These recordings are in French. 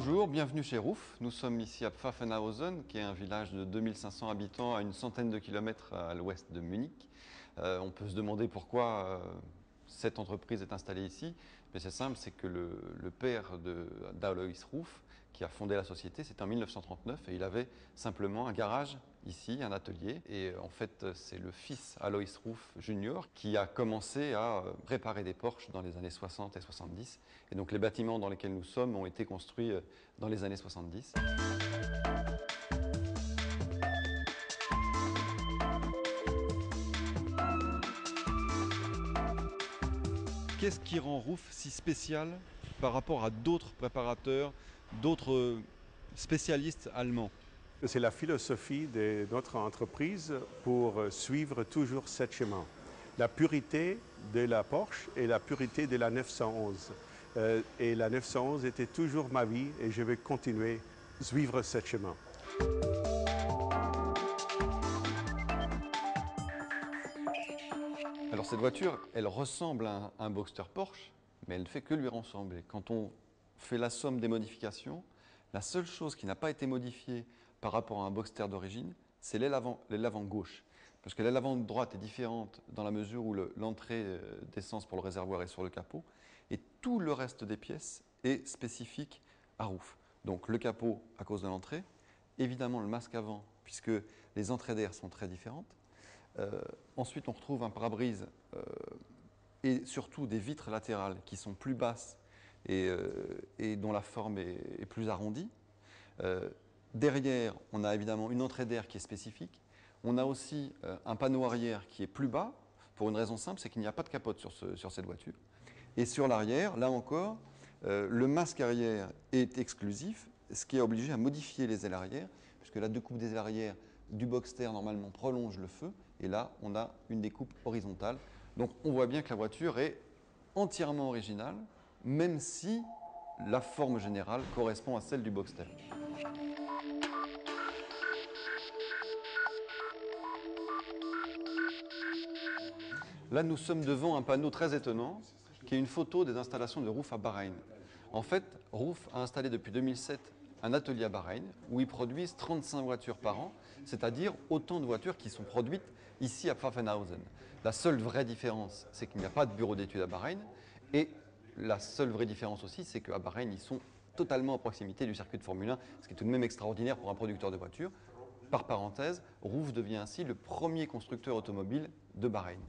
Bonjour, bienvenue chez Ruf. Nous sommes ici à Pfaffenhausen, qui est un village de 2500 habitants à une centaine de kilomètres à l'ouest de Munich. On peut se demander pourquoi cette entreprise est installée ici. Mais c'est simple, c'est que le père d'Alois Ruf, qui a fondé la société, c'était en 1939 et il avait simplement un garage ici, un atelier. Et en fait, c'est le fils Alois Ruf Junior qui a commencé à réparer des Porsche dans les années 60 et 70. Et donc les bâtiments dans lesquels nous sommes ont été construits dans les années 70. Qu'est-ce qui rend Ruf si spécial par rapport à d'autres préparateurs, d'autres spécialistes allemands? C'est la philosophie de notre entreprise pour suivre toujours ce chemin. La pureté de la Porsche et la pureté de la 911. Et la 911 était toujours ma vie et je vais continuer à suivre ce chemin. Alors cette voiture, elle ressemble à un Boxster Porsche, mais elle ne fait que lui ressembler. Quand on fait la somme des modifications, la seule chose qui n'a pas été modifiée par rapport à un Boxster d'origine, c'est l'aile avant gauche. Parce que l'aile avant droite est différente dans la mesure où l'entrée d'essence pour le réservoir est sur le capot, et tout le reste des pièces est spécifique à Ruf. Donc le capot à cause de l'entrée, évidemment le masque avant, puisque les entrées d'air sont très différentes. Ensuite, on retrouve un pare-brise et surtout des vitres latérales qui sont plus basses et dont la forme est plus arrondie. Derrière, on a évidemment une entrée d'air qui est spécifique. On a aussi un panneau arrière qui est plus bas, pour une raison simple, c'est qu'il n'y a pas de capote sur cette voiture. Et sur l'arrière, là encore, le masque arrière est exclusif, ce qui a obligé à modifier les ailes arrière, puisque la découpe des ailes arrière du Boxster normalement prolonge le feu, et là on a une découpe horizontale. Donc on voit bien que la voiture est entièrement originale, même si la forme générale correspond à celle du Boxster. Là nous sommes devant un panneau très étonnant, qui est une photo des installations de Ruf à Bahreïn. En fait, Ruf a installé depuis 2007 un atelier à Bahreïn où ils produisent 35 voitures par an, c'est-à-dire autant de voitures qui sont produites ici à Pfaffenhausen. La seule vraie différence, c'est qu'il n'y a pas de bureau d'études à Bahreïn, et la seule vraie différence aussi, c'est qu'à Bahreïn, ils sont totalement à proximité du circuit de Formule 1, ce qui est tout de même extraordinaire pour un producteur de voitures. Par parenthèse, Ruf devient ainsi le premier constructeur automobile de Bahreïn.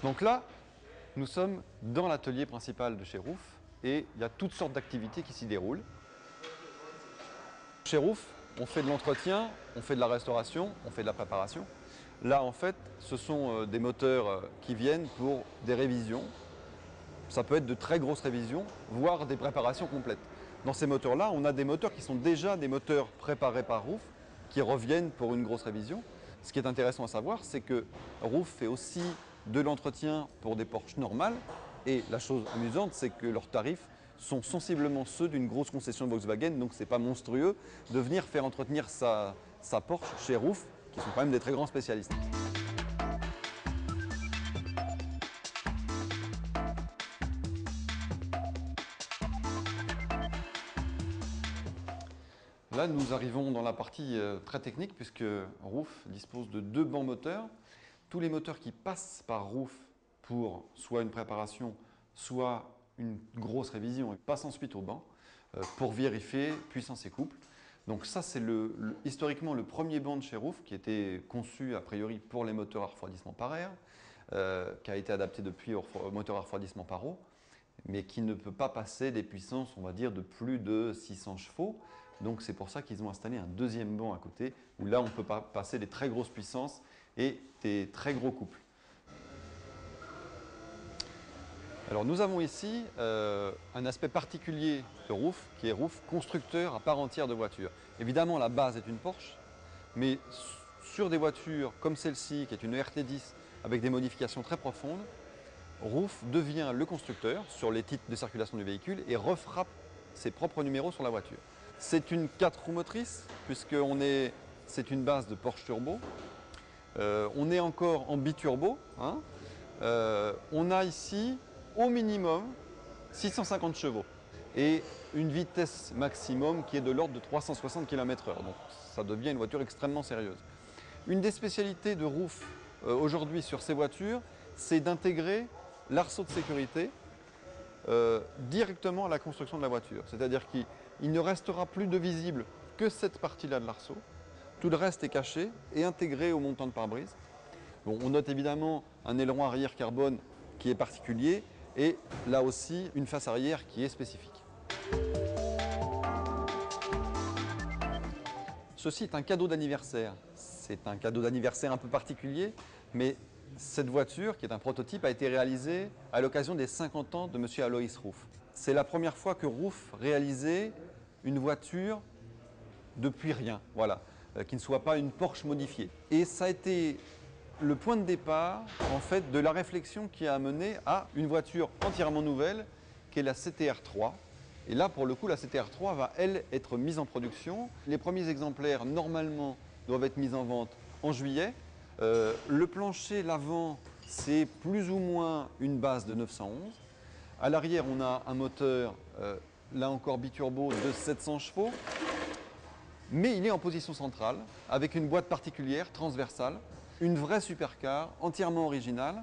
Donc là, nous sommes dans l'atelier principal de chez Ruf et il y a toutes sortes d'activités qui s'y déroulent. Chez Ruf, on fait de l'entretien, on fait de la restauration, on fait de la préparation. Là, en fait, ce sont des moteurs qui viennent pour des révisions. Ça peut être de très grosses révisions, voire des préparations complètes. Dans ces moteurs-là, on a des moteurs qui sont déjà des moteurs préparés par Ruf, qui reviennent pour une grosse révision. Ce qui est intéressant à savoir, c'est que Ruf fait aussi de l'entretien pour des Porsche normales. Et la chose amusante, c'est que leurs tarifs sont sensiblement ceux d'une grosse concession Volkswagen. Donc ce n'est pas monstrueux de venir faire entretenir sa Porsche chez Ruf, qui sont quand même des très grands spécialistes. Là, nous arrivons dans la partie très technique puisque Ruf dispose de deux bancs moteurs. Tous les moteurs qui passent par Ruf pour soit une préparation, soit une grosse révision, passent ensuite au banc pour vérifier puissance et couple. Donc ça, c'est historiquement le premier banc de chez Ruf qui était conçu a priori pour les moteurs à refroidissement par air, qui a été adapté depuis au moteur à refroidissement par eau, mais qui ne peut pas passer des puissances, on va dire, de plus de 600 chevaux. Donc c'est pour ça qu'ils ont installé un deuxième banc à côté, où là on peut passer des très grosses puissances et des très gros couples. Alors nous avons ici un aspect particulier de Ruf, qui est Ruf constructeur à part entière de voitures. Évidemment la base est une Porsche, mais sur des voitures comme celle-ci, qui est une ERT10 avec des modifications très profondes, Ruf devient le constructeur sur les titres de circulation du véhicule et refrappe ses propres numéros sur la voiture. C'est une 4 roues motrices, puisque c'est une base de Porsche Turbo. On est encore en biturbo, hein, on a ici au minimum 650 chevaux et une vitesse maximum qui est de l'ordre de 360 km/h. Donc ça devient une voiture extrêmement sérieuse. Une des spécialités de Roof aujourd'hui sur ces voitures, c'est d'intégrer l'arceau de sécurité directement à la construction de la voiture. C'est-à-dire qu'il ne restera plus de visible que cette partie-là de l'arceau. Tout le reste est caché et intégré au montant de pare-brise. Bon, on note évidemment un aileron arrière carbone qui est particulier et là aussi une face arrière qui est spécifique. Ceci est un cadeau d'anniversaire. C'est un cadeau d'anniversaire un peu particulier, mais cette voiture, qui est un prototype, a été réalisée à l'occasion des 50 ans de M. Alois Roof. C'est la première fois que Roof réalisait une voiture depuis rien, voilà, qui ne soit pas une Porsche modifiée. Et ça a été le point de départ, en fait, de la réflexion qui a amené à une voiture entièrement nouvelle, qui est la CTR3. Et là, pour le coup, la CTR3 va, elle, être mise en production. Les premiers exemplaires, normalement, doivent être mis en vente en juillet. Le plancher, l'avant, c'est plus ou moins une base de 911. À l'arrière, on a un moteur, là encore biturbo, de 700 chevaux. Mais il est en position centrale, avec une boîte particulière, transversale, une vraie supercar, entièrement originale,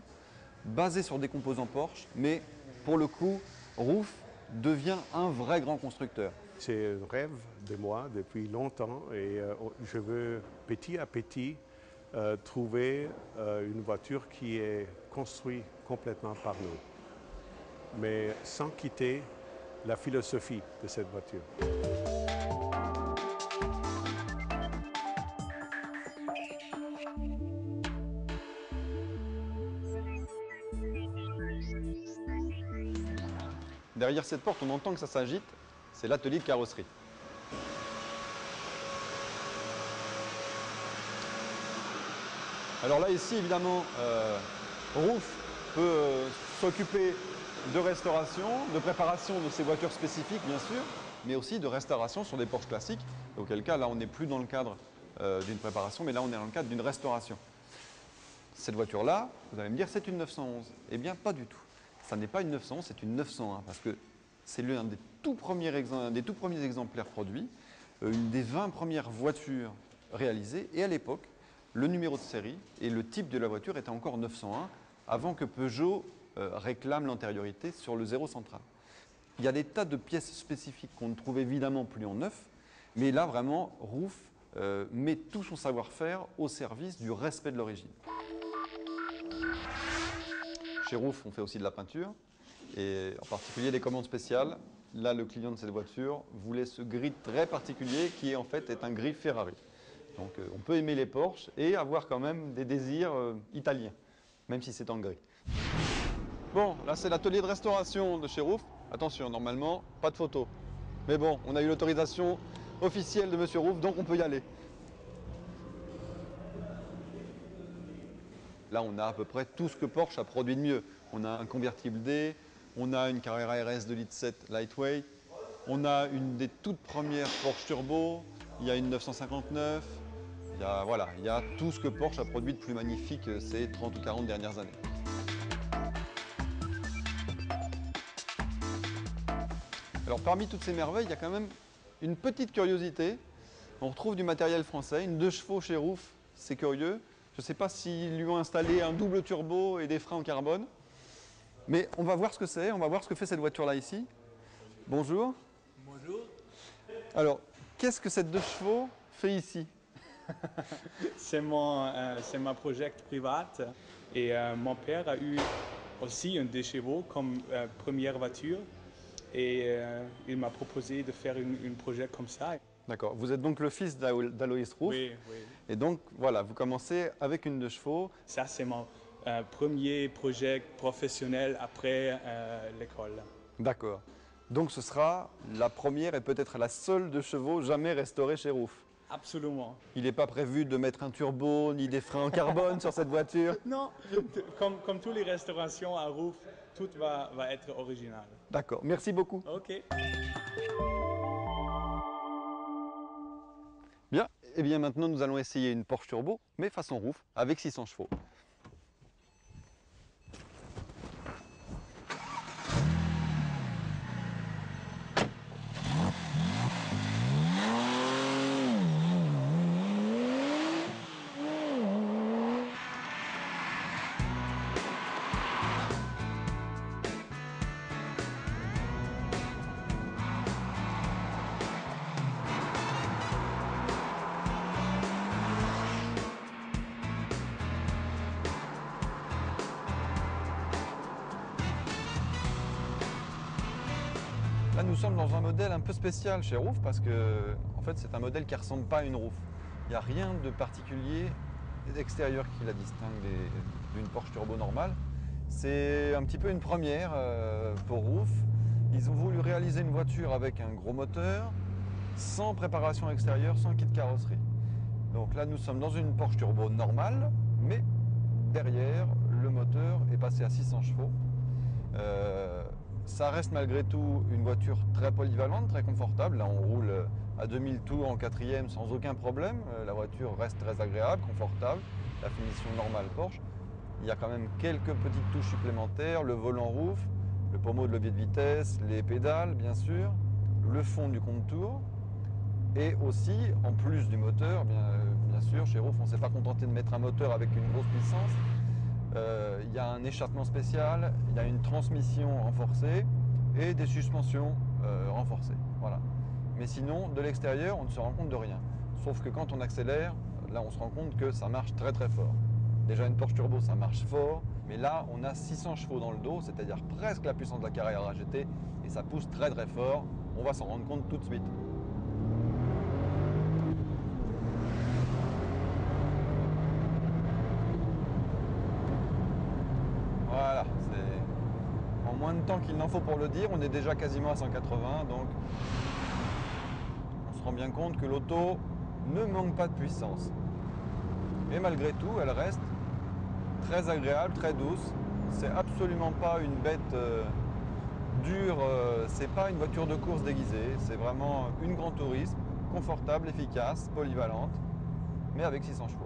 basée sur des composants Porsche, mais pour le coup, Roof devient un vrai grand constructeur. C'est un rêve de moi depuis longtemps et je veux petit à petit trouver une voiture qui est construite complètement par nous, mais sans quitter la philosophie de cette voiture. Derrière cette porte, on entend que ça s'agite, c'est l'atelier de carrosserie. Alors là, ici, évidemment, Roof peut s'occuper de restauration, de préparation de ces voitures spécifiques, bien sûr, mais aussi de restauration sur des Porsche classiques, auquel cas, là, on n'est plus dans le cadre d'une préparation, mais là, on est dans le cadre d'une restauration. Cette voiture-là, vous allez me dire, c'est une 911. Eh bien, pas du tout. Ça n'est pas une 911, c'est une 901, parce que c'est l'un des tout premiers exemplaires produits, une des 20 premières voitures réalisées, et à l'époque, le numéro de série et le type de la voiture étaient encore 901, avant que Peugeot réclame l'antériorité sur le zéro central. Il y a des tas de pièces spécifiques qu'on ne trouve évidemment plus en neuf, mais là, vraiment, Roof met tout son savoir-faire au service du respect de l'origine. Chez Roof, on fait aussi de la peinture, et en particulier des commandes spéciales. Là, le client de cette voiture voulait ce gris très particulier qui, en fait, est un gris Ferrari. Donc, on peut aimer les Porsche et avoir quand même des désirs italiens, même si c'est en gris. Bon, là, c'est l'atelier de restauration de chez Roof. Attention, normalement, pas de photo. Mais bon, on a eu l'autorisation officielle de Monsieur Roof, donc on peut y aller. Là, on a à peu près tout ce que Porsche a produit de mieux. On a un convertible D, on a une Carrera RS 2,7 litres lightweight, on a une des toutes premières Porsche Turbo, il y a une 959, il y a tout ce que Porsche a produit de plus magnifique ces 30 ou 40 dernières années. Alors parmi toutes ces merveilles, il y a quand même une petite curiosité. On retrouve du matériel français, une 2 chevaux chez Roof, c'est curieux. Je ne sais pas s'ils lui ont installé un double turbo et des freins en carbone. Mais on va voir ce que c'est, on va voir ce que fait cette voiture-là ici. Bonjour. Bonjour. Alors, qu'est-ce que cette 2 chevaux fait ici? C'est ma projet private et mon père a eu aussi un 2 chevaux comme première voiture et il m'a proposé de faire un projet comme ça. D'accord. Vous êtes donc le fils d'Alois Roof. Oui, oui. Et donc, voilà, vous commencez avec une 2 chevaux. Ça, c'est mon premier projet professionnel après l'école. D'accord. Donc, ce sera la première et peut-être la seule 2 chevaux jamais restaurée chez Roof. Absolument. Il n'est pas prévu de mettre un turbo ni des freins en carbone sur cette voiture? Non, comme toutes les restaurations à Roof, tout va être original. D'accord, merci beaucoup. Ok. Bien, et bien maintenant nous allons essayer une Porsche Turbo, mais façon Roof, avec 600 chevaux. Là, nous sommes dans un modèle un peu spécial chez Roof parce que en fait, c'est un modèle qui ne ressemble pas à une Roof. Il n'y a rien de particulier extérieur qui la distingue d'une Porsche Turbo normale. C'est un petit peu une première pour Roof. Ils ont voulu réaliser une voiture avec un gros moteur, sans préparation extérieure, sans kit carrosserie. Donc là, nous sommes dans une Porsche Turbo normale, mais derrière, le moteur est passé à 600 chevaux. Ça reste malgré tout une voiture très polyvalente, très confortable. Là, on roule à 2000 tours en quatrième sans aucun problème. La voiture reste très agréable, confortable. La finition normale Porsche. Il y a quand même quelques petites touches supplémentaires. Le volant Roof, le pommeau de levier de vitesse, les pédales, bien sûr, le fond du compte-tours. Et aussi, en plus du moteur, bien sûr, chez Roof, on ne s'est pas contenté de mettre un moteur avec une grosse puissance. Il y a un échappement spécial, il y a une transmission renforcée et des suspensions renforcées. Voilà. Mais sinon, de l'extérieur, on ne se rend compte de rien. Sauf que quand on accélère, là, on se rend compte que ça marche très très fort. Déjà, une Porsche Turbo, ça marche fort, mais là, on a 600 chevaux dans le dos, c'est-à-dire presque la puissance de la carrière à GT, et ça pousse très très fort. On va s'en rendre compte tout de suite. Voilà, c'est en moins de temps qu'il n'en faut pour le dire, on est déjà quasiment à 180, donc on se rend bien compte que l'auto ne manque pas de puissance. Et malgré tout, elle reste très agréable, très douce. C'est absolument pas une bête dure, c'est pas une voiture de course déguisée, c'est vraiment une grand tourisme, confortable, efficace, polyvalente, mais avec 600 chevaux.